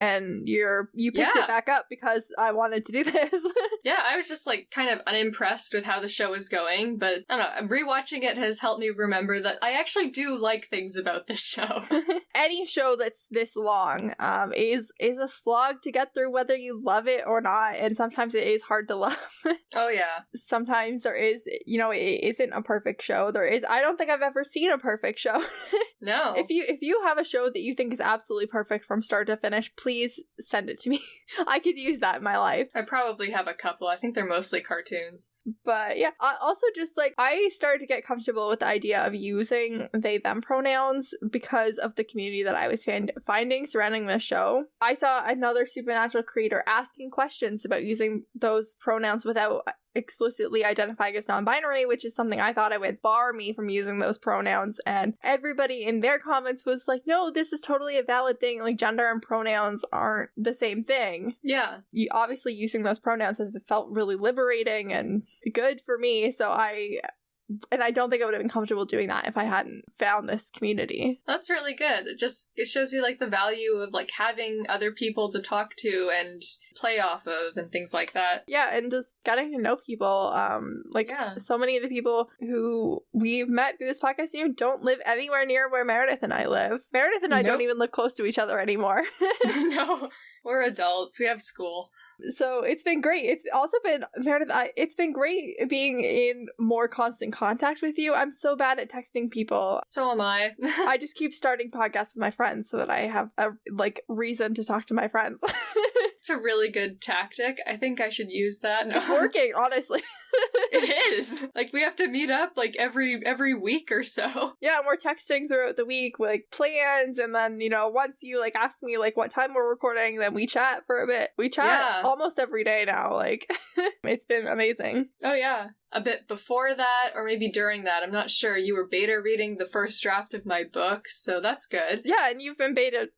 and you picked it back up because I wanted to do this. Yeah, I was just like kind of unimpressed with how the show was going, but I don't know, rewatching it has helped me remember that I actually do like things about this show. Any show that's this long is a slog to get through, whether you love it or not, and sometimes it is hard to love. Oh yeah. Sometimes there is, it isn't a perfect show. I don't think I've ever seen a perfect show. No. If you have a show that you think is absolutely perfect from start to finish, please send it to me. I could use that in my life. I probably have a couple. I think they're mostly cartoons. But yeah, I also just I started to get comfortable with the idea of using they them pronouns because of the community that I was finding surrounding the show. I saw another Supernatural creator asking questions about using those pronouns without explicitly identifying as non-binary, which is something I thought it would bar me from using those pronouns, and everybody in their comments was like, no, this is totally a valid thing, like gender and pronouns aren't the same thing. Yeah. Obviously using those pronouns has felt really liberating and good for me, so I don't think I would have been comfortable doing that if I hadn't found this community. That's really good. It shows you the value of having other people to talk to and play off of and things like that. Yeah, and just getting to know people. So many of the people who we've met through this podcast don't live anywhere near where Meredith and I live. Meredith and I don't even live close to each other anymore. No, we're adults. We have school. So it's been great. It's also been, Meredith, it's been great being in more constant contact with you. I'm so bad at texting people. So am I. I just keep starting podcasts with my friends so that I have a reason to talk to my friends. It's a really good tactic. I think I should use that. It's working, honestly. It is. We have to meet up every week or so. Yeah, and we're texting throughout the week plans, and then once you ask me what time we're recording, then we chat for a bit. We chat almost every day now. It's been amazing. Oh yeah. A bit before that, or maybe during that, I'm not sure. You were beta reading the first draft of my book, so that's good. Yeah, and you've been beta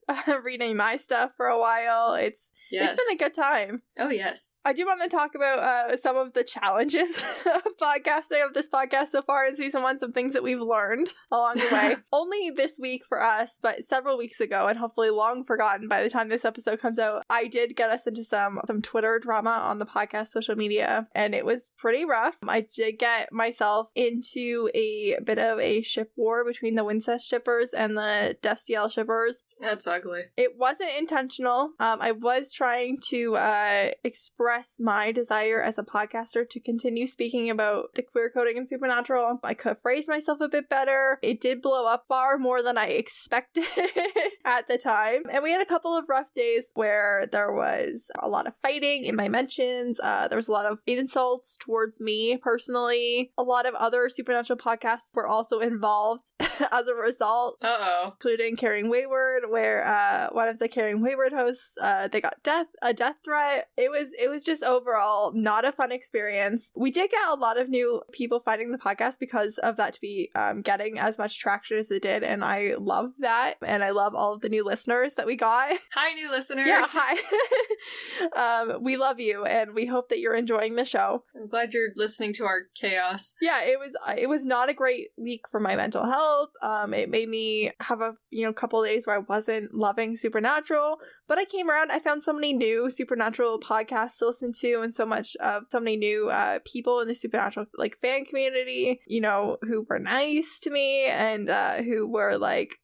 reading my stuff for a while. It's been a good time. Oh, yes. I do want to talk about some of the challenges of podcasting of this podcast so far in season 1, some things that we've learned along the way. Only this week for us, but several weeks ago, and hopefully long forgotten by the time this episode comes out, I did get us into some Twitter drama on the podcast social media, and it was pretty rough. I did get myself into a bit of a ship war between the Wincest shippers and the Destiel shippers. That's ugly. It wasn't intentional. I was trying to express my desire as a podcaster to continue speaking about the queer coding in Supernatural. I could have phrased myself a bit better. It did blow up far more than I expected at the time. And we had a couple of rough days where there was a lot of fighting in my mentions. There was a lot of insults towards me personally. A lot of other Supernatural podcasts were also involved as a result. Uh-oh. Including Carrying Wayward, where one of the Carrying Wayward hosts, they got a death threat. It was just overall not a fun experience. We did get a lot of new people finding the podcast because of that to be getting as much traction as it did, and I love that, and I love all of the new listeners that we got. Hi, new listeners. Yeah, hi. We love you, and we hope that you're enjoying the show. I'm glad you're listening to our chaos. Yeah, it was not a great week for my mental health. It made me have a couple days where I wasn't loving Supernatural, but I came around. I found so many new Supernatural podcasts to listen to, and so many new people in the Supernatural fan community, who were nice to me, and who were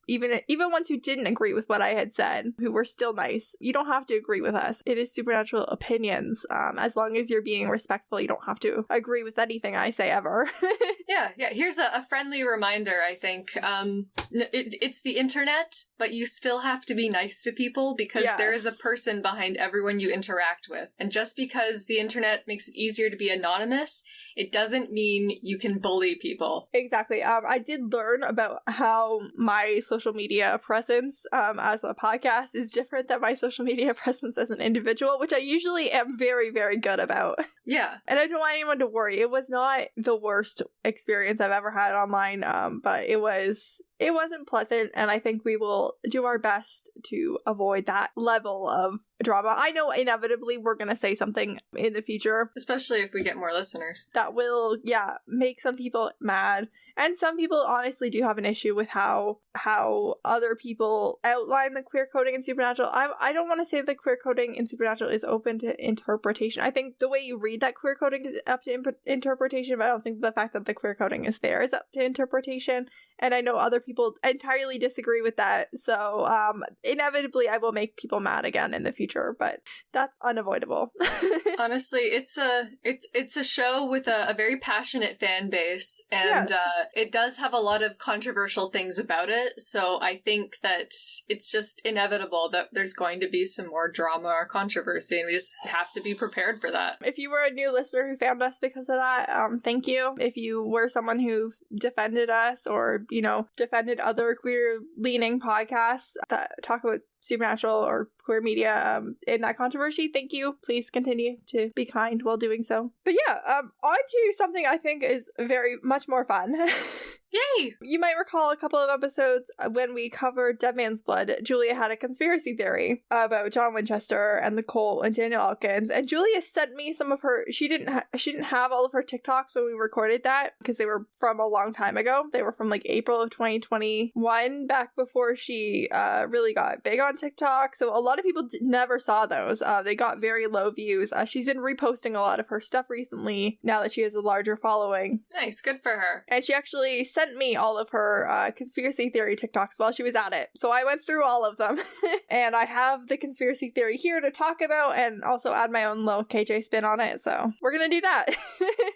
even ones who didn't agree with what I had said, who were still nice. You don't have to agree with us. It is Supernatural opinions. As long as you're being respectful, you don't have to agree with anything I say ever. Yeah. Here's a friendly reminder, I think. It's the internet, but you still have to be nice to people because there is a person behind everyone you interact with. And just because the internet makes it easier to be anonymous, it doesn't mean you can bully people. Exactly. I did learn about how my social media presence as a podcast is different than my social media presence as an individual, which I usually am very, very good about. Yeah. And I don't want anyone to worry. It was not the worst experience I've ever had online, but it was it wasn't pleasant, and I think we will do our best to avoid that level of drama. I know inevitably we're going to say something in the future. Especially if we get more listeners. That will, make some people mad. And some people honestly do have an issue with how other people outline the queer coding in Supernatural. I don't want to say that queer coding in Supernatural is open to interpretation. I think the way you read that queer coding is up to interpretation, but I don't think the fact that the queer coding is there is up to interpretation. And I know other people entirely disagree with that. So inevitably I will make people mad again in the future, but that's unavoidable. Honestly, it's a show with a very passionate fan base, and it does have a lot of controversial things about it. So I think that it's just inevitable that there's going to be some more drama or controversy, and we just have to be prepared for that. If you were a new listener who found us because of that, thank you. If you were someone who defended us or, defended other queer-leaning podcasts that talk about Supernatural or queer media in that controversy, thank you. Please continue to be kind while doing so. But on to something I think is very much more fun. Yay! You might recall a couple of episodes when we covered Dead Man's Blood, Julia had a conspiracy theory about John Winchester and the cult and Daniel Elkins, and Julia sent me some of her. She didn't have all of her TikToks when we recorded that because they were from a long time ago. They were from like April of 2021, back before she really got big on TikTok. So a lot of people never saw those. They got very low views. She's been reposting a lot of her stuff recently now that she has a larger following. Nice, good for her. And she actually sent me all of her conspiracy theory TikToks while she was at it. So I went through all of them. And I have the conspiracy theory here to talk about and also add my own little KJ spin on it. So we're going to do that.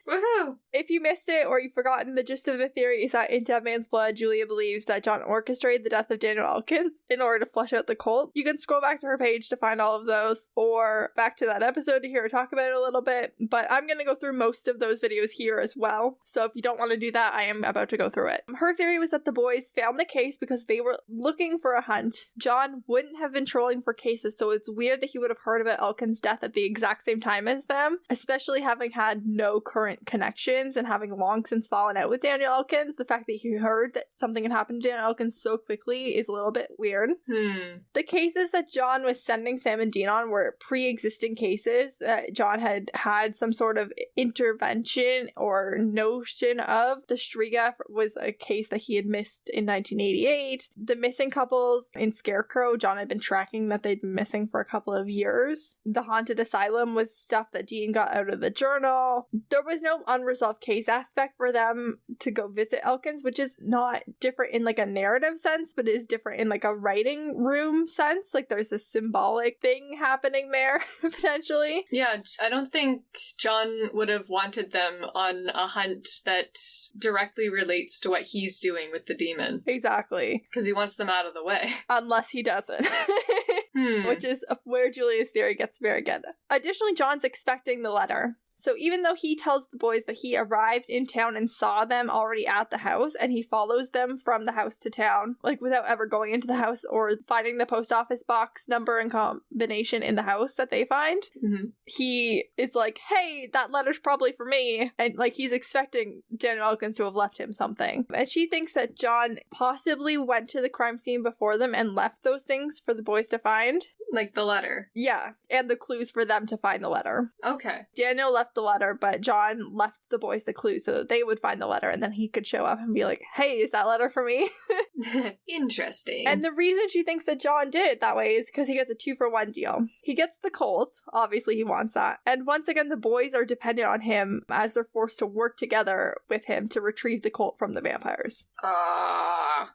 Woohoo! If you missed it or you've forgotten, the gist of the theory is that in Dead Man's Blood, Julia believes that John orchestrated the death of Daniel Elkins in order to flush out the cult. You can scroll back to her page to find all of those, or back to that episode to hear her talk about it a little bit. But I'm going to go through most of those videos here as well. So if you don't want to do that, I am about to go through it. Her theory was that the boys found the case because they were looking for a hunt. John wouldn't have been trolling for cases, so it's weird that he would have heard about Elkins' death at the exact same time as them, especially having had no current connections and having long since fallen out with Daniel Elkins. The fact that he heard that something had happened to Daniel Elkins so quickly is a little bit weird. The cases that John was sending Sam and Dean on were pre-existing cases that John had had some sort of intervention or notion of. The Striga was a case that he had missed in 1988. The missing couples in Scarecrow, John had been tracking that they'd been missing for a couple of years. The haunted asylum was stuff that Dean got out of the journal. There was no unresolved case aspect for them to go visit Elkins, which is not different in like a narrative sense, but is different in like a writing room sense. Like there's a symbolic thing happening there, potentially. Yeah, I don't think John would have wanted them on a hunt that directly relates to what he's doing with the demon. Exactly. Because he wants them out of the way. Unless he doesn't. Which is where Julia's theory gets very good. Additionally, John's expecting the letter. So even though he tells the boys that he arrived in town and saw them already at the house, and he follows them from the house to town, like without ever going into the house or finding the post office box number and combination in the house that they find, he is like, hey, that letter's probably for me. And like he's expecting Daniel Elkins to have left him something. And she thinks that John possibly went to the crime scene before them and left those things for the boys to find. Like the letter. Yeah, and the clues for them to find the letter. Okay. Daniel left the letter, but John left the boys the clues so that they would find the letter, and then he could show up and be like, hey, is that letter for me? Interesting. And the reason she thinks that John did it that way is because he gets a 2-for-1 deal. He gets the Colt, obviously he wants that, and once again the boys are dependent on him as they're forced to work together with him to retrieve the Colt from the vampires.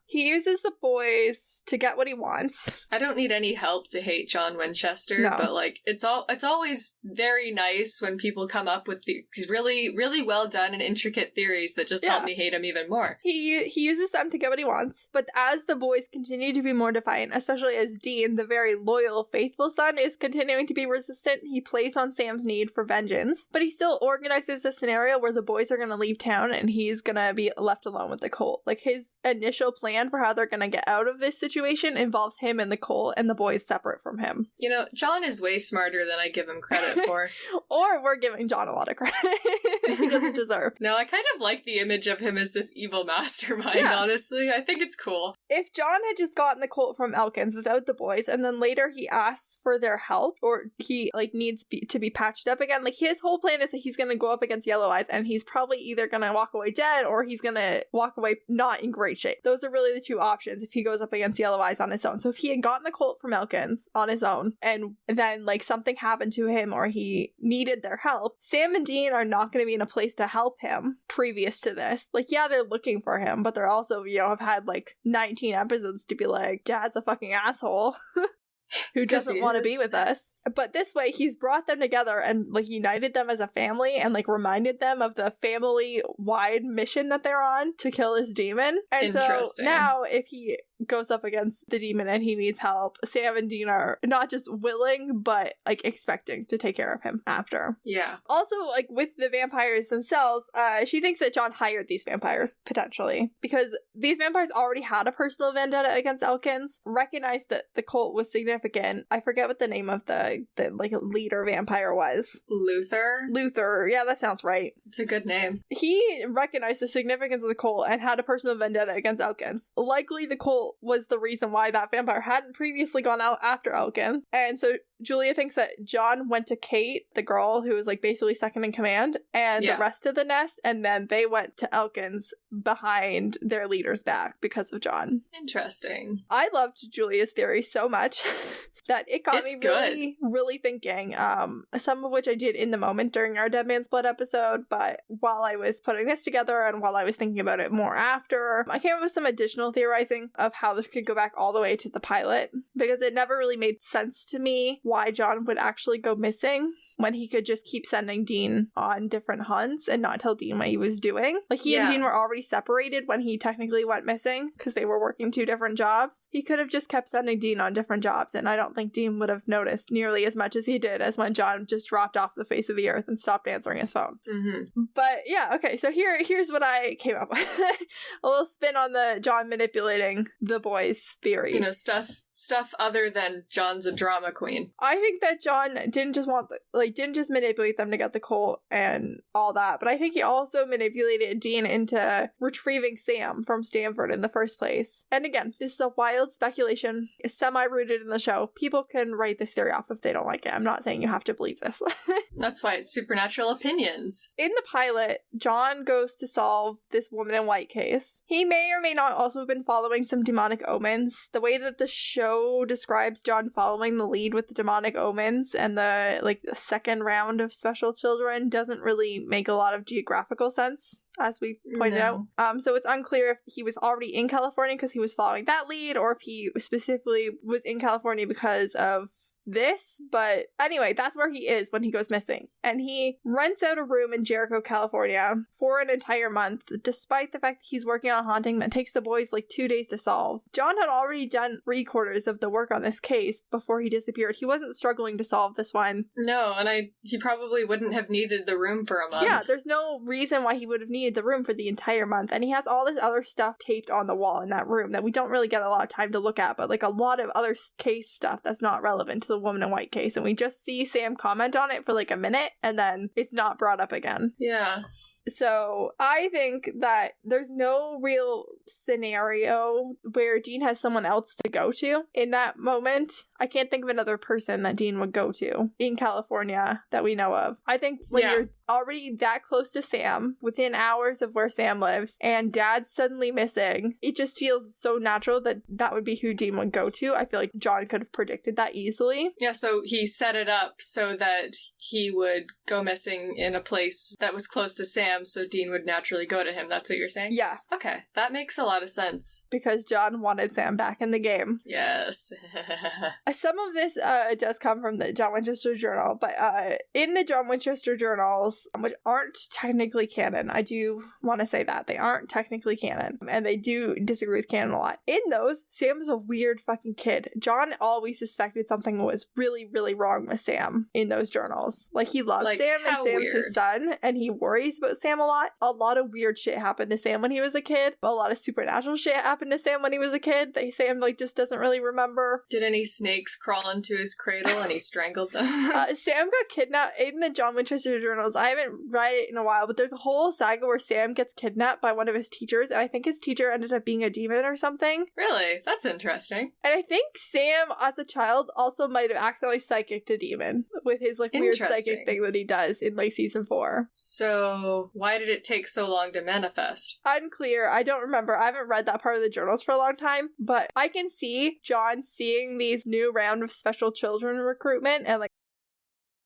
He uses the boys to get what he wants. I don't need any help to hate John Winchester, but like it's always very nice when people come up with these really, really well done and intricate theories that just help me hate him even more. He uses them to get what he wants, but as the boys continue to be more defiant, especially as Dean, the very loyal, faithful son, is continuing to be resistant, he plays on Sam's need for vengeance, but he still organizes a scenario where the boys are going to leave town and he's going to be left alone with the Colt. Like his initial plan for how they're going to get out of this situation involves him and the Colt and the boys separate from from him. You know, John is way smarter than I give him credit for. Or we're giving John a lot of credit he doesn't deserve. No, I kind of like the image of him as this evil mastermind, honestly. I think it's cool. If John had just gotten the Colt from Elkins without the boys, and then later he asks for their help, or he, like, needs to be patched up again, like, his whole plan is that he's gonna go up against Yellow Eyes, and he's probably either gonna walk away dead, or he's gonna walk away not in great shape. Those are really the two options if he goes up against Yellow Eyes on his own. So if he had gotten the Colt from Elkins on his own, and then, like, something happened to him, or he needed their help, Sam and Dean are not gonna be in a place to help him previous to this. Like, yeah, they're looking for him, but they're also, you know, have had, like, 19 episodes to be like, Dad's a fucking asshole. Who doesn't want to be with us. But this way, he's brought them together and, like, united them as a family and, like, reminded them of the family-wide mission that they're on to kill this demon. And so now, if he goes up against the demon and he needs help, Sam and Dean are not just willing, but, like, expecting to take care of him after. Yeah. Also, like, with the vampires themselves, she thinks that John hired these vampires, potentially, because these vampires already had a personal vendetta against Elkins, recognized that the cult was significant. I forget what the name of the like, leader vampire was. Luther. Yeah, that sounds right. It's a good name. He recognized the significance of the cult and had a personal vendetta against Elkins. Likely the cult was the reason why that vampire hadn't previously gone out after Elkins. And so Julia thinks that John went to Kate, the girl who was, like, basically second in command, and the rest of the nest, and then they went to Elkins behind their leader's back because of John. Interesting. I loved Julia's theory so much that it got me really thinking, some of which I did in the moment during our Dead Man's Blood episode, but while I was putting this together and while I was thinking about it more after, I came up with some additional theorizing of how this could go back all the way to the pilot, because it never really made sense to me why John would actually go missing when he could just keep sending Dean on different hunts and not tell Dean what he was doing. Like, he and Dean were already separated when he technically went missing because they were working 2 different jobs. He could have just kept sending Dean on different jobs, and I don't think Dean would have noticed nearly as much as he did as when John just dropped off the face of the earth and stopped answering his phone. Mm-hmm. But yeah, okay, so here's what I came up with. A little spin on the John manipulating the boys theory. You know, stuff other than John's a drama queen. I think that John didn't just manipulate them to get the Colt and all that, but I think he also manipulated Dean into retrieving Sam from Stanford in the first place. And again, this is a wild speculation, semi-rooted in the show. People can write this theory off if they don't like it. I'm not saying you have to believe this. That's why it's Supernatural Opinions. In the pilot, John goes to solve this woman in white case. He may or may not also have been following some demonic omens. The way that the show describes John following the lead with the demonic omens and the second round of special children doesn't really make a lot of geographical sense, as we pointed out. So it's unclear if he was already in California because he was following that lead, or if he specifically was in California because of this, but anyway, that's where he is when he goes missing. And he rents out a room in Jericho, California for an entire month, despite the fact that he's working on a haunting that takes the boys 2 days to solve. John had already done 3/4 of the work on this case before he disappeared. He wasn't struggling to solve this one. No, and he probably wouldn't have needed the room for a month. Yeah, there's no reason why he would have needed the room for the entire month. And he has all this other stuff taped on the wall in that room that we don't really get a lot of time to look at, but a lot of other case stuff that's not relevant to the woman in white case, and we just see Sam comment on it for a minute and then it's not brought up again. Yeah. So I think that there's no real scenario where Dean has someone else to go to in that moment. I can't think of another person that Dean would go to in California that we know of. I think when you're already that close to Sam, within hours of where Sam lives, and Dad's suddenly missing, it just feels so natural that that would be who Dean would go to. I feel like John could have predicted that easily. Yeah, so he set it up so that he would go missing in a place that was close to Sam, so Dean would naturally go to him. That's what you're saying? Yeah. Okay, that makes a lot of sense. Because John wanted Sam back in the game. Yes. Some of this does come from the John Winchester Journal, but in the John Winchester journals, which aren't technically canon, I do want to say that. They aren't technically canon, and they do disagree with canon a lot. In those, Sam is a weird fucking kid. John always suspected something was really, really wrong with Sam in those journals. He loves Sam, and Sam's his son, and he worries about Sam Sam a lot. A lot of weird shit happened to Sam when he was a kid. A lot of supernatural shit happened to Sam when he was a kid that Sam like just doesn't really remember. Did any snakes crawl into his cradle and he strangled them? Sam got kidnapped in the John Winchester journals. I haven't read it in a while, but there's a whole saga where Sam gets kidnapped by one of his teachers, and I think his teacher ended up being a demon or something. Really? That's interesting. And I think Sam, as a child, also might have accidentally psychicked a demon with his like weird psychic thing that he does in like season 4. So why did it take so long to manifest? Unclear. I don't remember. I haven't read that part of the journals for a long time, but I can see John seeing these new round of special children recruitment and like